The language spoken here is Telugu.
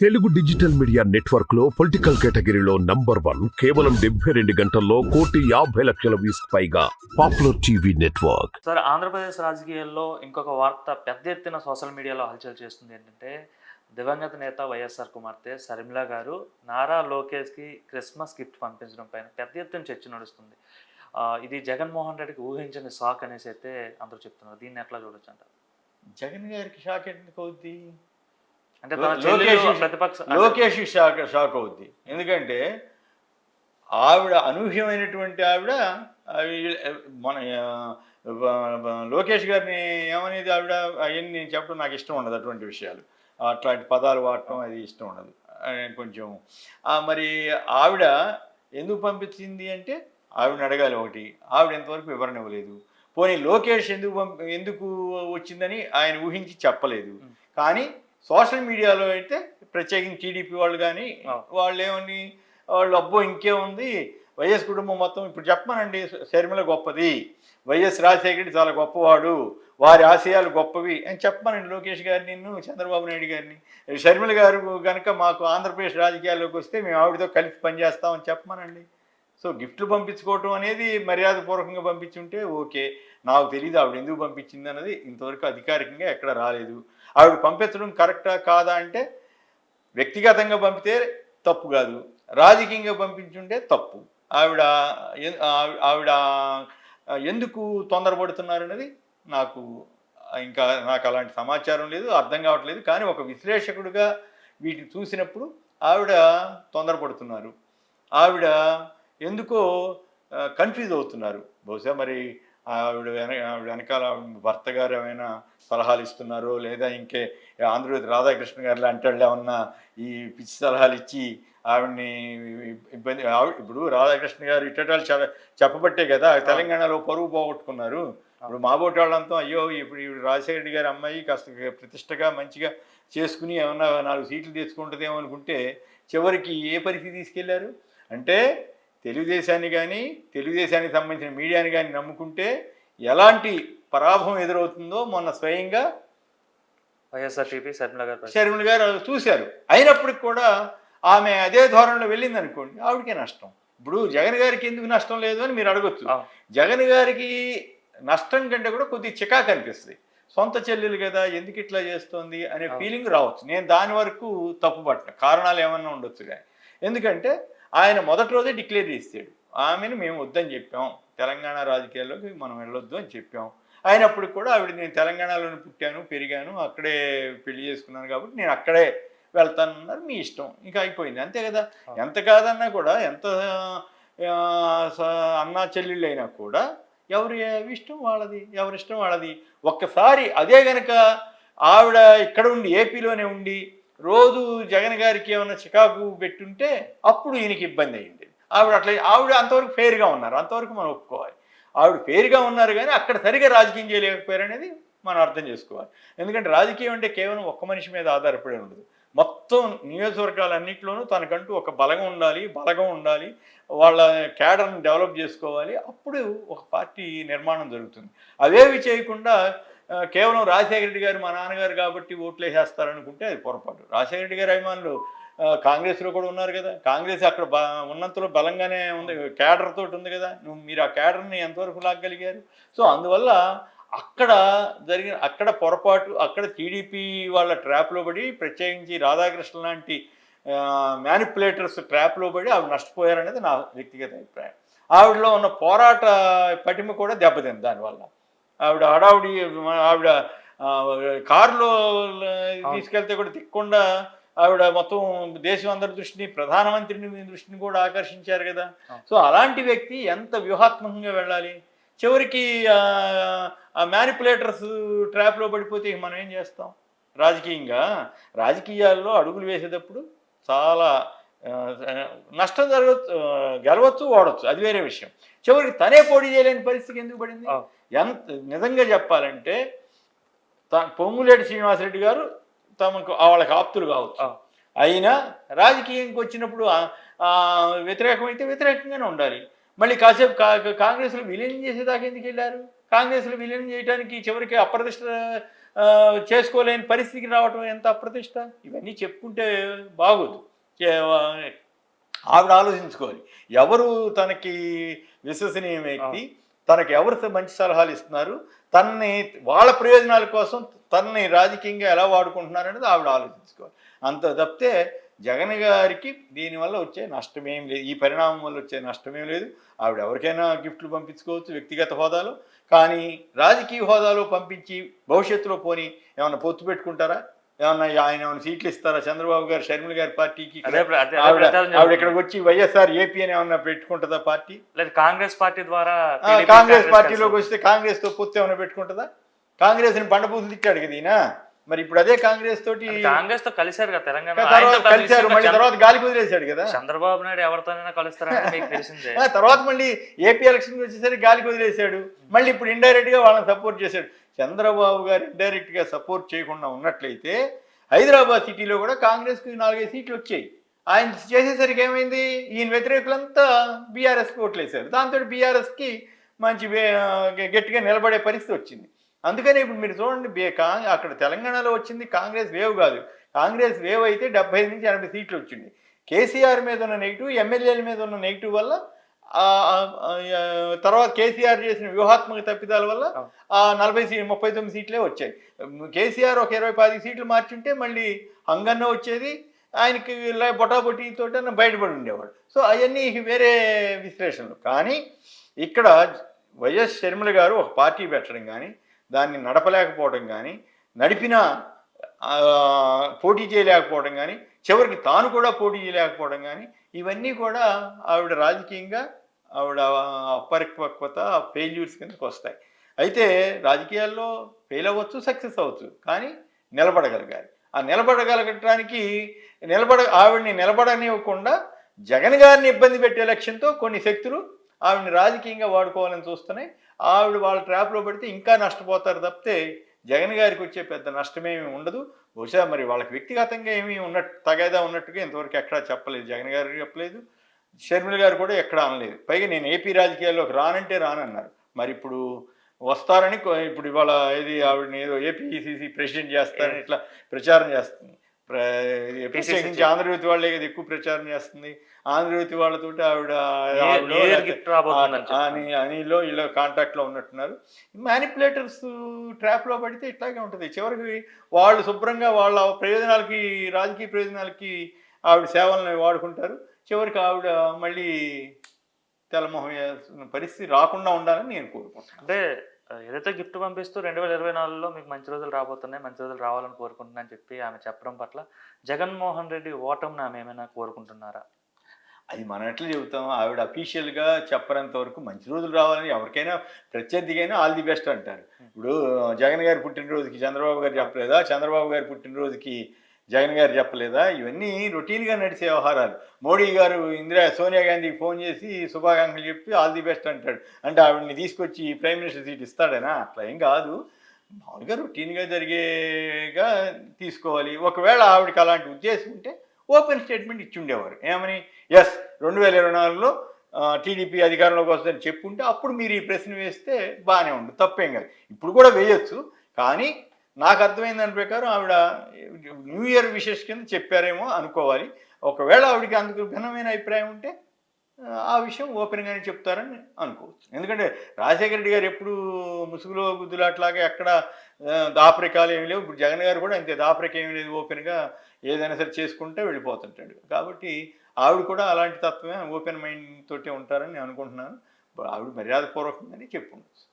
తెలుగు డిజిటల్ మీడియా నెట్వర్క్ లో పొలిటికల్ కేటగిరీలో నంబర్ 1 కేవలం 72 గంటల్లో 1,50,00,000 వ్యూస్ పైగా popular TV network. Sir, Andhra Pradesh రాజకీయాల్లో ఇంకొక వార్త పెద్ద ఎత్తున సోషల్ మీడియాలో హల్చల్ చేస్తుంది. ఏంటంటే, దివంగత నేత వైఎస్ఆర్ కుమార్తె షర్మిల గారు నారా లోకేష్కి క్రిస్మస్ గిఫ్ట్ పంపించడం పైన పెద్ద ఎత్తున చర్చ నడుస్తుంది. ఇది జగన్మోహన్ రెడ్డికి ఊహించని షాక్ అనేసి అయితే అందరూ చెప్తున్నారు. దీన్ని ఎట్లా చూడొచ్చు అంటారు? జగన్ గారికి షాక్ ఎందుకు అవుద్ది? అంటే తన చెల్లెలు ప్రతిపక్ష లోకేష్ షాక్ అవుద్ది. ఎందుకంటే ఆవిడ అనూహ్యమైనటువంటి ఆవిడ మన లోకేష్ గారిని ఏమనేది ఆవిడ అవన్నీ నేను చెప్పడం నాకు ఇష్టం ఉండదు. అటువంటి విషయాలు అట్లాంటి పదాలు వాడటం అది ఇష్టం ఉండదు కొంచెం. మరి ఆవిడ ఎందుకు పంపించింది అంటే ఆవిడని అడగాలి. ఒకటి, ఆవిడ ఎంతవరకు వివరణ ఇవ్వలేదు. పోనీ లోకేష్ ఎందుకు వచ్చిందని ఆయన ఊహించి చెప్పలేదు. కానీ సోషల్ మీడియాలో అయితే ప్రత్యేకించి టీడీపీ వాళ్ళు కానీ వాళ్ళు ఏమని వాళ్ళు అబ్బో ఇంకేముంది వైఎస్ కుటుంబం మొత్తం ఇప్పుడు చెప్పమనండి, షర్మిల గొప్పది, వైఎస్ రాజశేఖర రెడ్డి చాలా గొప్పవాడు, వారి ఆశయాలు గొప్పవి అని చెప్పమనండి లోకేష్ గారిని, నిన్ను చంద్రబాబు నాయుడు గారిని. షర్మిల గారు కనుక మాకు ఆంధ్రప్రదేశ్ రాజకీయాల్లోకి వస్తే మేము ఆవిడతో కలిసి పనిచేస్తామని చెప్పమనండి. సో గిఫ్ట్లు పంపించుకోవటం అనేది మర్యాదపూర్వకంగా పంపించుంటే ఓకే. నాకు తెలియదు ఆవిడ ఎందుకు పంపించింది అన్నది ఇంతవరకు అధికారికంగా ఎక్కడ రాలేదు. ఆవిడ పంపించడం కరెక్టా కాదా అంటే వ్యక్తిగతంగా పంపితే తప్పు కాదు, రాజకీయంగా పంపించుంటే తప్పు. ఆవిడ ఆవిడ ఎందుకు తొందరపడుతున్నారు అనేది నాకు అలాంటి సమాచారం లేదు, అర్థం కావట్లేదు. కానీ ఒక విశ్లేషకుడిగా వీటిని చూసినప్పుడు ఆవిడ తొందరపడుతున్నారు, ఆవిడ ఎందుకో కన్ఫ్యూజ్ అవుతున్నారు. బహుశా మరి ఆవిడ వెనకాల భర్త గారు ఏమైనా సలహాలు ఇస్తున్నారో, లేదా ఇంకే ఆంధ్రజ్యోతి రాధాకృష్ణ గారు లాంటి వాళ్ళు ఏమన్నా ఈ పిచ్చి సలహాలు ఇచ్చి ఆవిడని ఇబ్బంది. ఇప్పుడు రాధాకృష్ణ గారు ఇట్టటాలు చెప్పబట్టే కదా తెలంగాణలో పరువు పోగొట్టుకున్నారు. ఇప్పుడు మాబోటి వాళ్ళంతా అయ్యో ఇప్పుడు రాజశేఖర రెడ్డి గారి అమ్మాయి కాస్త ప్రతిష్టగా మంచిగా చేసుకుని ఏమన్నా 4 సీట్లు తెచ్చుకుంటుందేమో అనుకుంటే చివరికి ఏ పరిస్థితి తీసుకెళ్లారు అంటే తెలుగుదేశాన్ని కానీ తెలుగుదేశానికి సంబంధించిన మీడియాని కానీ నమ్ముకుంటే ఎలాంటి పరాభవం ఎదురవుతుందో మొన్న స్వయంగా వైఎస్ఆర్టీపీ షర్మిల గారు చూశారు. అయినప్పటికి కూడా ఆమె అదే ధోరణిలో వెళ్ళింది అనుకోండి, ఆవిడకే నష్టం. ఇప్పుడు జగన్ గారికి ఎందుకు నష్టం లేదు అని మీరు అడగొచ్చు. జగన్ గారికి నష్టం కంటే కూడా కొద్దిగా చికాకు అనిపిస్తుంది. సొంత చెల్లెలు కదా ఎందుకు ఇట్లా చేస్తోంది అనే ఫీలింగ్ రావచ్చు. నేను దాని వరకు తప్పుపట్ట, కారణాలు ఏమన్నా ఉండొచ్చు. కానీ ఎందుకంటే ఆయన మొదటి రోజే డిక్లేర్ చేస్తాడు, ఆమెను మేము వద్దని చెప్పాం, తెలంగాణ రాజకీయాల్లోకి మనం వెళ్ళొద్దు అని చెప్పాం. అయినప్పుడు కూడా ఆవిడ నేను తెలంగాణలోనే పుట్టాను పెరిగాను అక్కడే పెళ్లి చేసుకున్నాను కాబట్టి నేను అక్కడే వెళ్తానన్నారు, మీ ఇష్టం, ఇంకా అయిపోయింది, అంతే కదా. ఎంత కాదన్నా కూడా ఎంత అన్నా చెల్లెళ్ళు అయినా కూడా ఎవరి ఇష్టం వాళ్ళది, ఎవరిష్టం వాళ్ళది. ఒక్కసారి అదే గనక ఆవిడ ఇక్కడ ఉండి ఏపీలోనే ఉండి రోజు జగన్ గారికి ఏమైనా చికాకు పెట్టుంటే అప్పుడు ఈయనకి ఇబ్బంది అయ్యింది. ఆవిడ అంతవరకు ఫెయిర్గా ఉన్నారు, అంతవరకు మనం ఒప్పుకోవాలి. ఆవిడ ఫెయిర్గా ఉన్నారు కానీ అక్కడ సరిగా రాజకీయం చేయలేకపోయారు అనేది మనం అర్థం చేసుకోవాలి. ఎందుకంటే రాజకీయం అంటే కేవలం ఒక్క మనిషి మీద ఆధారపడి ఉండదు. మొత్తం నియోజకవర్గాలన్నింటిలోనూ తనకంటూ ఒక బలగం ఉండాలి, వాళ్ళ క్యాడర్ని డెవలప్ చేసుకోవాలి. అప్పుడు ఒక పార్టీ నిర్మాణం జరుగుతుంది. అవేవి చేయకుండా కేవలం రాజశేఖర రెడ్డి గారు మా నాన్నగారు కాబట్టి ఓట్లు వేసేస్తారనుకుంటే అది పొరపాటు. రాజశేఖర రెడ్డి గారి అభిమానులు కాంగ్రెస్లో కూడా ఉన్నారు కదా, కాంగ్రెస్ అక్కడ ఉన్నంతలో బలంగానే ఉంది, క్యాడర్ తోటి ఉంది కదా. మీరు ఆ క్యాడర్ని ఎంతవరకు లాగగలిగారు? సో అందువల్ల అక్కడ పొరపాటు, అక్కడ టీడీపీ వాళ్ళ ట్రాప్లో పడి, ప్రత్యేకించి రాధాకృష్ణ లాంటి మ్యానిపులేటర్స్ ట్రాప్లో పడి ఆవిడ నష్టపోయారనేది నా వ్యక్తిగత అభిప్రాయం. ఆవిడలో ఉన్న పోరాట పటిమ కూడా దెబ్బతింది దానివల్ల. ఆవిడ కారులో తీసుకెళ్తే కూడా తిక్కకుండా ఆవిడ మొత్తం దేశం అందరి దృష్టిని, ప్రధానమంత్రిని దృష్టిని కూడా ఆకర్షించారు కదా. సో అలాంటి వ్యక్తి ఎంత వ్యూహాత్మకంగా వెళ్ళాలి? చివరికి ఆ మ్యానిపులేటర్స్ ట్రాప్లో పడిపోతే మనం ఏం చేస్తాం? రాజకీయాల్లో అడుగులు వేసేటప్పుడు చాలా నష్టం జరగవచ్చు, గెలవచ్చు, ఓడవచ్చు, అది వేరే విషయం. చివరికి తనే పోటీ చేయలేని పరిస్థితికి ఎందుకు పడింది? నిజంగా చెప్పాలంటే పొంగులేటి శ్రీనివాసరెడ్డి గారు తమకు వాళ్ళకి ఆప్తులు కావచ్చు, అయినా రాజకీయంకి వచ్చినప్పుడు వ్యతిరేకమైతే వ్యతిరేకంగానే ఉండాలి. మళ్ళీ కాసేపు కాంగ్రెస్లో విలీనం చేసేదాకా ఎందుకు వెళ్ళారు? కాంగ్రెస్లో విలీనం చేయడానికి చివరికి అప్రదిష్ట చేసుకోలేని పరిస్థితికి రావటం ఎంత అప్రతిష్ట. ఇవన్నీ చెప్పుకుంటే బాగోదు. ఆవిడ ఆలోచించుకోవాలి ఎవరు తనకి విశ్వసనీయ వ్యక్తి, తనకి ఎవరు మంచి సలహాలు ఇస్తున్నారు, తనని వాళ్ళ ప్రయోజనాల కోసం తనని రాజకీయంగా ఎలా వాడుకుంటున్నారు అనేది ఆవిడ ఆలోచించుకోవాలి. అంత తప్పితే జగన్ గారికి దీనివల్ల వచ్చే నష్టమేం లేదు, ఈ పరిణామం వల్ల వచ్చే నష్టమేం లేదు. ఆవిడ ఎవరికైనా గిఫ్ట్లు పంపించుకోవచ్చు వ్యక్తిగత హోదాలో, కానీ రాజకీయ హోదాలో పంపించి భవిష్యత్తులో పోని ఏమన్నా పొత్తు పెట్టుకుంటారా, ఏమన్నా ఆయన ఏమైనా సీట్లు ఇస్తారా చంద్రబాబు గారు షర్మిల గారి పార్టీకి? ఆవిడ ఇక్కడికి వచ్చి వైఎస్ఆర్ ఏపీ అని ఏమన్నా పెట్టుకుంటుందా పార్టీ? లేదు కాంగ్రెస్ పార్టీ ద్వారా కాంగ్రెస్ పార్టీలోకి వస్తే కాంగ్రెస్ తో పొత్తు ఏమైనా పెట్టుకుంటుందా? కాంగ్రెస్ ని బండబూతులు తిట్టాడు కదా ఈయన. మరి ఇప్పుడు అదే కాంగ్రెస్ తోటి కాంగ్రెస్ తో కలిశారు కదా తెలంగాణ, కలిశారు, మళ్ళీ తర్వాత గాలి కుదిరేశాడు కదా. చంద్రబాబు నాయుడు ఎవరితోనైనా కలుస్తారని మీకు తెలిసిందే. తర్వాత మళ్ళీ ఏపీ ఎలక్షన్ వచ్చేసరికి గాలి కుదిరేశాడు, మళ్ళీ ఇప్పుడు ఇండైరెక్ట్ గా వాళ్ళని సపోర్ట్ చేశాడు. చంద్రబాబు గారు ఇండైరెక్ట్ గా సపోర్ట్ చేయకుండా ఉన్నట్లయితే హైదరాబాద్ సిటీలో కూడా కాంగ్రెస్కి 4-5 సీట్లు వచ్చాయి. ఆయన చేసేసరికి ఏమైంది, ఈయన వ్యతిరేకులంతా బీఆర్ఎస్కి ఓట్లేశారు. దాంతో బీఆర్ఎస్కి మంచి గట్టిగా నిలబడే పరిస్థితి వచ్చింది. అందుకని ఇప్పుడు మీరు చూడండి, అక్కడ తెలంగాణలో వచ్చింది కాంగ్రెస్ వేవ్ కాదు, కాంగ్రెస్ వేవ్ అయితే 75 నుంచి 80 సీట్లు వచ్చింది. కేసీఆర్ మీద ఉన్న నెగిటివ్, ఎమ్మెల్యేల మీద ఉన్న నెగిటివ్ వల్ల, తర్వాత కేసీఆర్ చేసిన వ్యూహాత్మక తప్పిదాల వల్ల 39 సీట్లే వచ్చాయి. కేసీఆర్ ఒక 20-25 సీట్లు మార్చుంటే మళ్ళీ హంగన్న వచ్చేది, ఆయనకి బొటాబొటీతో బయటపడి ఉండేవాడు. సో అవన్నీ వేరే విశ్లేషణలు. కానీ ఇక్కడ వైఎస్ షర్మిల గారు ఒక పార్టీ పెట్టడం కానీ, దాన్ని నడపలేకపోవడం కానీ, నడిపినా పోటీ చేయలేకపోవడం కానీ, చివరికి తాను కూడా పోటీ చేయలేకపోవడం కానీ, ఇవన్నీ కూడా ఆవిడ రాజకీయంగా ఆవిడ అపరిపక్వత, ఫెయిల్యూర్స్ కిందకు వస్తాయి. అయితే రాజకీయాల్లో ఫెయిల్ అవ్వచ్చు, సక్సెస్ అవ్వచ్చు, కానీ నిలబడగలగాలి. ఆ నిలబడగలగటానికి ఆవిడని నిలబడనివ్వకుండా జగన్ గారిని ఇబ్బంది పెట్టే లక్ష్యంతో కొన్ని శక్తులు ఆవిడని రాజకీయంగా వాడుకోవాలని చూస్తున్నాయి. ఆవిడ వాళ్ళ ట్రాప్లో పడితే ఇంకా నష్టపోతారు తప్పితే జగన్ గారికి వచ్చే పెద్ద నష్టమేమీ ఉండదు. బహుశా మరి వాళ్ళకి వ్యక్తిగతంగా ఏమీ తగేదా ఉన్నట్టుగా ఇంతవరకు ఎక్కడా చెప్పలేదు. జగన్ గారు చెప్పలేదు, షర్మిల గారు కూడా ఎక్కడా అనలేదు. పైగా నేను ఏపీ రాజకీయాల్లోకి రానంటే రానన్నారు. మరి ఇప్పుడు వస్తారని ఇప్పుడు ఇవాళ ఆవిడని ఏదో ఏపీసీసీ ప్రెసిడెంట్ చేస్తారని ఇట్లా ప్రచారం చేస్తుంది. ప్రత్యేకించి ఆంధ్రజ్యోతి వాళ్ళే కదా ఎక్కువ ప్రచారం చేస్తుంది. ఆంధ్రజ్యోతి వాళ్ళతోటి ఆవిడ అనిలో ఇలా కాంటాక్ట్లో ఉన్నట్టున్నారు. మ్యానిపులేటర్స్ ట్రాప్లో పడితే ఇట్లాగే ఉంటుంది. చివరికి వాళ్ళు శుభ్రంగా వాళ్ళ ప్రయోజనాలకి, రాజకీయ ప్రయోజనాలకి ఆవిడ సేవలను వాడుకుంటారు. చివరికి ఆవిడ మళ్ళీ తెల్లమొహం పరిస్థితి రాకుండా ఉండాలని నేను కోరుకుంటున్నాను. అంటే ఏదైతే గిఫ్ట్ పంపిస్తూ 2024లో మీకు మంచి రోజులు రాబోతున్నాయి, మంచి రోజులు రావాలని కోరుకుంటున్నాను చెప్పి ఆమె చెప్పడం పట్ల జగన్మోహన్ రెడ్డి ఓటమిని ఆమె ఏమైనా కోరుకుంటున్నారా? అది మనం ఎట్లా చెబుతాం? ఆవిడ అఫీషియల్గా చెప్పనంత వరకు మంచి రోజులు రావాలని ఎవరికైనా ప్రత్యర్థికైనా ఆల్ ది బెస్ట్ అంటారు. ఇప్పుడు జగన్ గారి పుట్టినరోజుకి చంద్రబాబు గారు చెప్పలేదా, చంద్రబాబు గారి పుట్టినరోజుకి జగన్ గారు చెప్పలేదా? ఇవన్నీ రొటీన్గా నడిచే వ్యవహారాలు. మోడీ గారు సోనియా గాంధీకి ఫోన్ చేసి శుభాకాంక్షలు చెప్పి ఆల్ ది బెస్ట్ అంటాడు. అంటే ఆవిడని తీసుకొచ్చి ప్రైమ్ మినిస్టర్ సీట్ ఇస్తాడనా? అట్లా ఏం కాదు, మామూలుగా రొటీన్గా జరిగేగా తీసుకోవాలి. ఒకవేళ ఆవిడకి అలాంటి ఉద్దేశం ఉంటే ఓపెన్ స్టేట్మెంట్ ఇచ్చి ఉండేవారు. ఏమని, ఎస్ 2024లో టీడీపీ అధికారంలోకి వస్తుందని చెప్పుంటే అప్పుడు మీరు ఈ ప్రశ్న వేస్తే బాగానే ఉండదు, తప్పేం కాదు. ఇప్పుడు కూడా వేయొచ్చు. కానీ నాకు అర్థమైన దాని ప్రకారం ఆవిడ న్యూ ఇయర్ విషెస్ కింద చెప్పారేమో అనుకోవాలి. ఒకవేళ ఆవిడకి అందుకు భిన్నమైన అభిప్రాయం ఉంటే ఆ విషయం ఓపెన్గానే చెప్తారని అనుకోవచ్చు. ఎందుకంటే రాజశేఖర రెడ్డి గారు ఎప్పుడు ముసుగులో గుద్దులాట్లాగా ఎక్కడ దాపరికాలు ఏమి లేవు. ఇప్పుడు జగన్ గారు కూడా అంతే, దాపరిక ఏమి లేదు, ఓపెన్గా ఏదైనా సరే చేసుకుంటే వెళ్ళిపోతుంటాడు. కాబట్టి ఆవిడ కూడా అలాంటి తత్వమే, ఓపెన్ మైండ్ తోటే ఉంటారని నేను అనుకుంటున్నాను. ఆవిడ మర్యాదపూర్వకంగానే చెప్పుండొచ్చు.